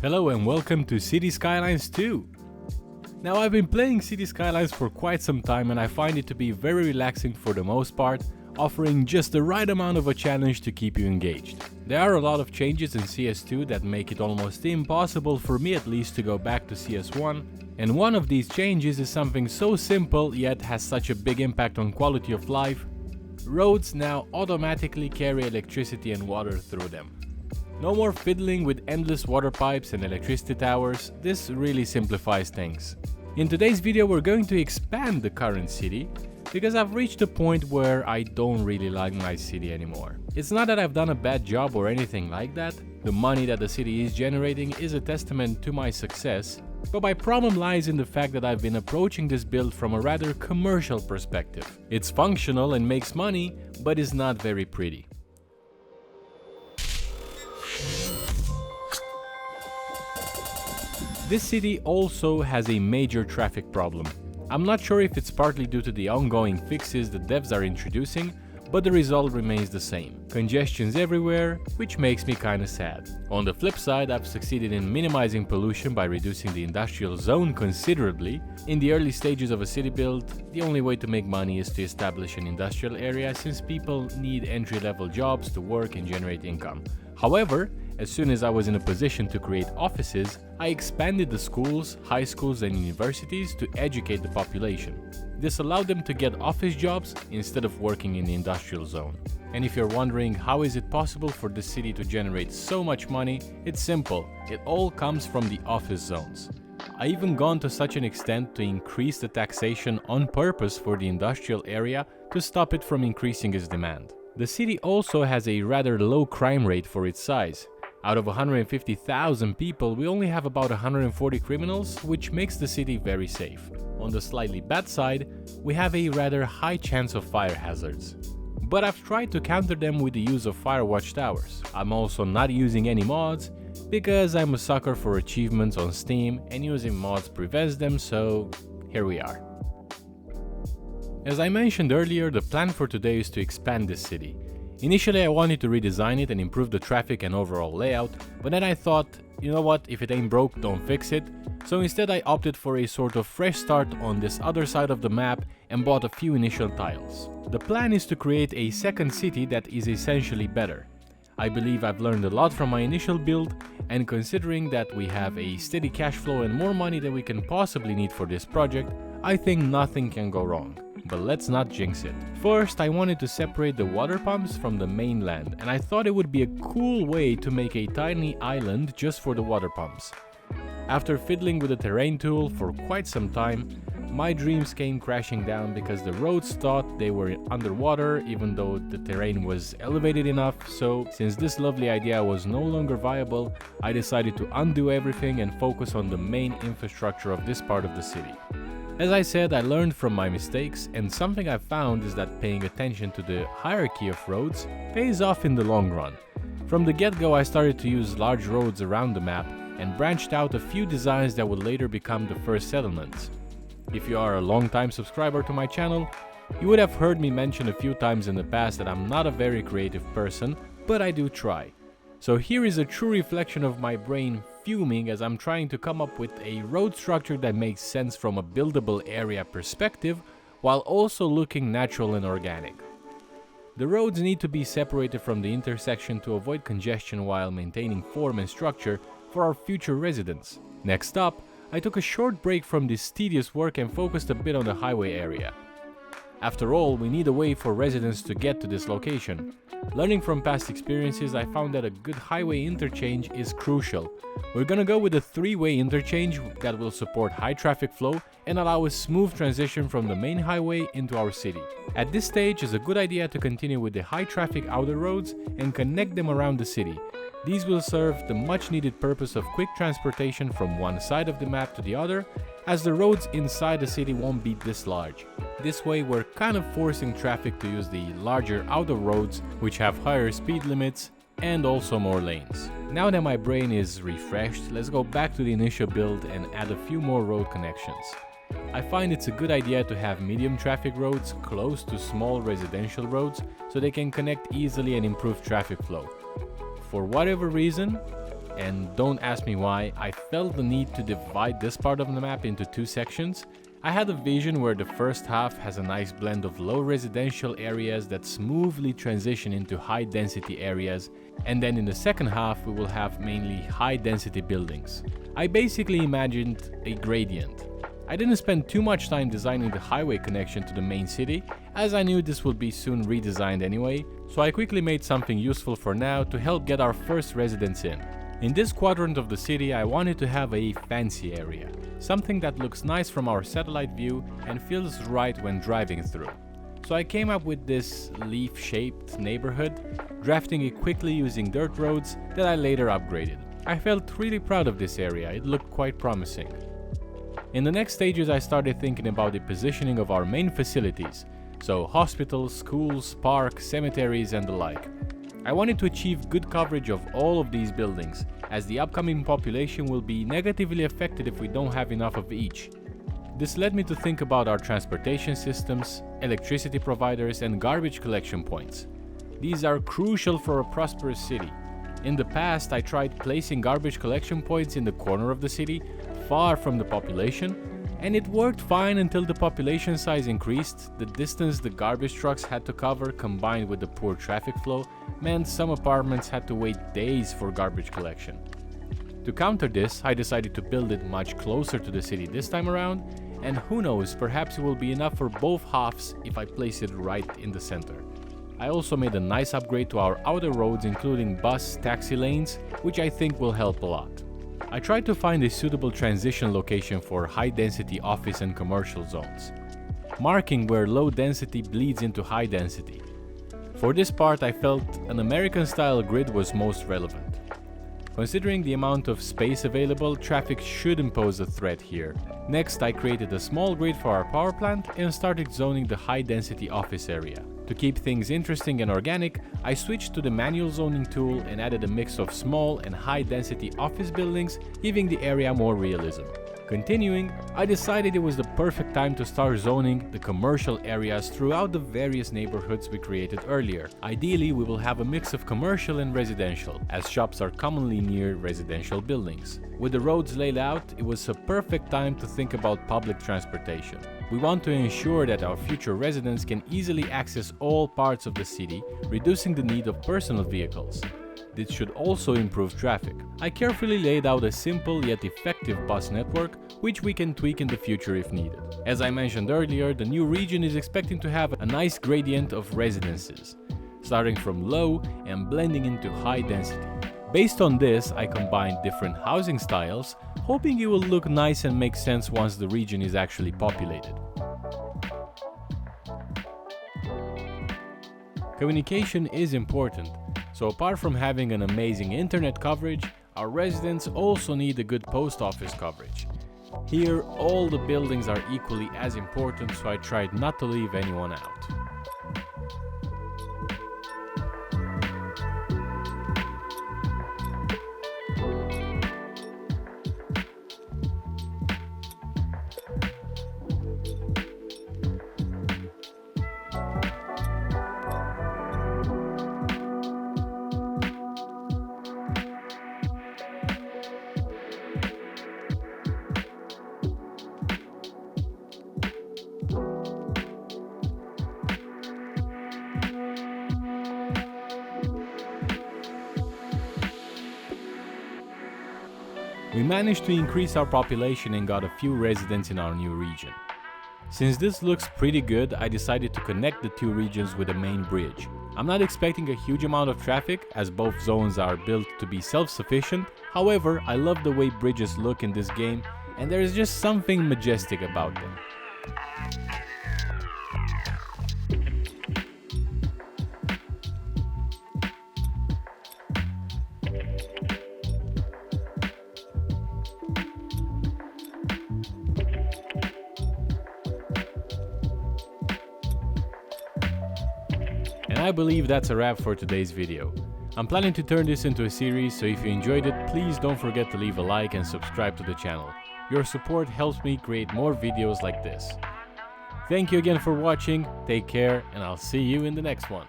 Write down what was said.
Hello and welcome to City Skylines 2. Now I've been playing City Skylines for quite some time and I find it to be very relaxing for the most part, offering just the right amount of a challenge to keep you engaged. There are a lot of changes in CS2 that make it almost impossible for me at least to go back to CS1, and one of these changes is something so simple yet has such a big impact on quality of life. Roads now automatically carry electricity and water through them. No more fiddling with endless water pipes and electricity towers, this really simplifies things. In today's video we're going to expand the current city, because I've reached a point where I don't really like my city anymore. It's not that I've done a bad job or anything like that, the money that the city is generating is a testament to my success, but my problem lies in the fact that I've been approaching this build from a rather commercial perspective. It's functional and makes money, but is not very pretty. This city also has a major traffic problem. I'm not sure if it's partly due to the ongoing fixes the devs are introducing, but the result remains the same. Congestion's everywhere, which makes me kinda sad. On the flip side, I've succeeded in minimizing pollution by reducing the industrial zone considerably. In the early stages of a city build, the only way to make money is to establish an industrial area since people need entry-level jobs to work and generate income. However, as soon as I was in a position to create offices, I expanded the schools, high schools and universities to educate the population. This allowed them to get office jobs instead of working in the industrial zone. And if you're wondering how is it possible for the city to generate so much money, it's simple. It all comes from the office zones. I even gone to such an extent to increase the taxation on purpose for the industrial area to stop it from increasing its demand. The city also has a rather low crime rate for its size. Out of 150,000 people, we only have about 140 criminals, which makes the city very safe. On the slightly bad side, we have a rather high chance of fire hazards. But I've tried to counter them with the use of fire watchtowers. I'm also not using any mods, because I'm a sucker for achievements on Steam and using mods prevents them, so here we are. As I mentioned earlier, the plan for today is to expand this city. Initially I wanted to redesign it and improve the traffic and overall layout, but then I thought, you know what, if it ain't broke, don't fix it. So instead I opted for a sort of fresh start on this other side of the map and bought a few initial tiles. The plan is to create a second city that is essentially better. I believe I've learned a lot from my initial build, and considering that we have a steady cash flow and more money than we can possibly need for this project, I think nothing can go wrong. But let's not jinx it. First, I wanted to separate the water pumps from the mainland, and I thought it would be a cool way to make a tiny island just for the water pumps. After fiddling with the terrain tool for quite some time, my dreams came crashing down because the roads thought they were underwater even though the terrain was elevated enough, so since this lovely idea was no longer viable, I decided to undo everything and focus on the main infrastructure of this part of the city. As I said, I learned from my mistakes, and something I've found is that paying attention to the hierarchy of roads pays off in the long run. From the get-go I started to use large roads around the map and branched out a few designs that would later become the first settlements. If you are a long-time subscriber to my channel, you would have heard me mention a few times in the past that I'm not a very creative person, but I do try. So here is a true reflection of my brain fuming as I'm trying to come up with a road structure that makes sense from a buildable area perspective, while also looking natural and organic. The roads need to be separated from the intersection to avoid congestion while maintaining form and structure for our future residents. Next up, I took a short break from this tedious work and focused a bit on the highway area. After all, we need a way for residents to get to this location. Learning from past experiences, I found that a good highway interchange is crucial. We're gonna go with a three-way interchange that will support high traffic flow and allow a smooth transition from the main highway into our city. At this stage, it's a good idea to continue with the high traffic outer roads and connect them around the city. These will serve the much needed purpose of quick transportation from one side of the map to the other, as the roads inside the city won't be this large. This way we're kind of forcing traffic to use the larger outer roads, which have higher speed limits and also more lanes. Now that my brain is refreshed, let's go back to the initial build and add a few more road connections. I find it's a good idea to have medium traffic roads close to small residential roads so they can connect easily and improve traffic flow. For whatever reason, and don't ask me why, I felt the need to divide this part of the map into two sections. I had a vision where the first half has a nice blend of low residential areas that smoothly transition into high density areas, and then in the second half we will have mainly high density buildings. I basically imagined a gradient. I didn't spend too much time designing the highway connection to the main city, as I knew this would be soon redesigned anyway, so I quickly made something useful for now to help get our first residents in. In this quadrant of the city I wanted to have a fancy area, something that looks nice from our satellite view and feels right when driving through. So I came up with this leaf-shaped neighborhood, drafting it quickly using dirt roads that I later upgraded. I felt really proud of this area, it looked quite promising. In the next stages I started thinking about the positioning of our main facilities, so hospitals, schools, parks, cemeteries and the like. I wanted to achieve good coverage of all of these buildings, as the upcoming population will be negatively affected if we don't have enough of each. This led me to think about our transportation systems, electricity providers and garbage collection points. These are crucial for a prosperous city. In the past I tried placing garbage collection points in the corner of the city, far from the population, and it worked fine until the population size increased. The distance the garbage trucks had to cover, combined with the poor traffic flow, meant some apartments had to wait days for garbage collection. To counter this, I decided to build it much closer to the city this time around, and who knows, perhaps it will be enough for both halves if I place it right in the center. I also made a nice upgrade to our outer roads, including bus, taxi lanes, which I think will help a lot. I tried to find a suitable transition location for high-density office and commercial zones, marking where low density bleeds into high density. For this part I felt an American-style grid was most relevant. Considering the amount of space available, traffic shouldn't pose a threat here. Next, I created a small grid for our power plant and started zoning the high-density office area. To keep things interesting and organic, I switched to the manual zoning tool and added a mix of small and high-density office buildings, giving the area more realism. Continuing, I decided it was the perfect time to start zoning the commercial areas throughout the various neighborhoods we created earlier. Ideally, we will have a mix of commercial and residential, as shops are commonly near residential buildings. With the roads laid out, it was a perfect time to think about public transportation. We want to ensure that our future residents can easily access all parts of the city, reducing the need of personal vehicles. This should also improve traffic. I carefully laid out a simple yet effective bus network, which we can tweak in the future if needed. As I mentioned earlier, the new region is expecting to have a nice gradient of residences, starting from low and blending into high density. Based on this, I combined different housing styles, hoping it will look nice and make sense once the region is actually populated. Communication is important, so apart from having an amazing internet coverage, our residents also need a good post office coverage. Here, all the buildings are equally as important, so I tried not to leave anyone out. We managed to increase our population and got a few residents in our new region. Since this looks pretty good, I decided to connect the two regions with a main bridge. I'm not expecting a huge amount of traffic, as both zones are built to be self-sufficient. However, I love the way bridges look in this game, and there is just something majestic about them. And I believe that's a wrap for today's video. I'm planning to turn this into a series, so if you enjoyed it, please don't forget to leave a like and subscribe to the channel. Your support helps me create more videos like this. Thank you again for watching, take care, and I'll see you in the next one.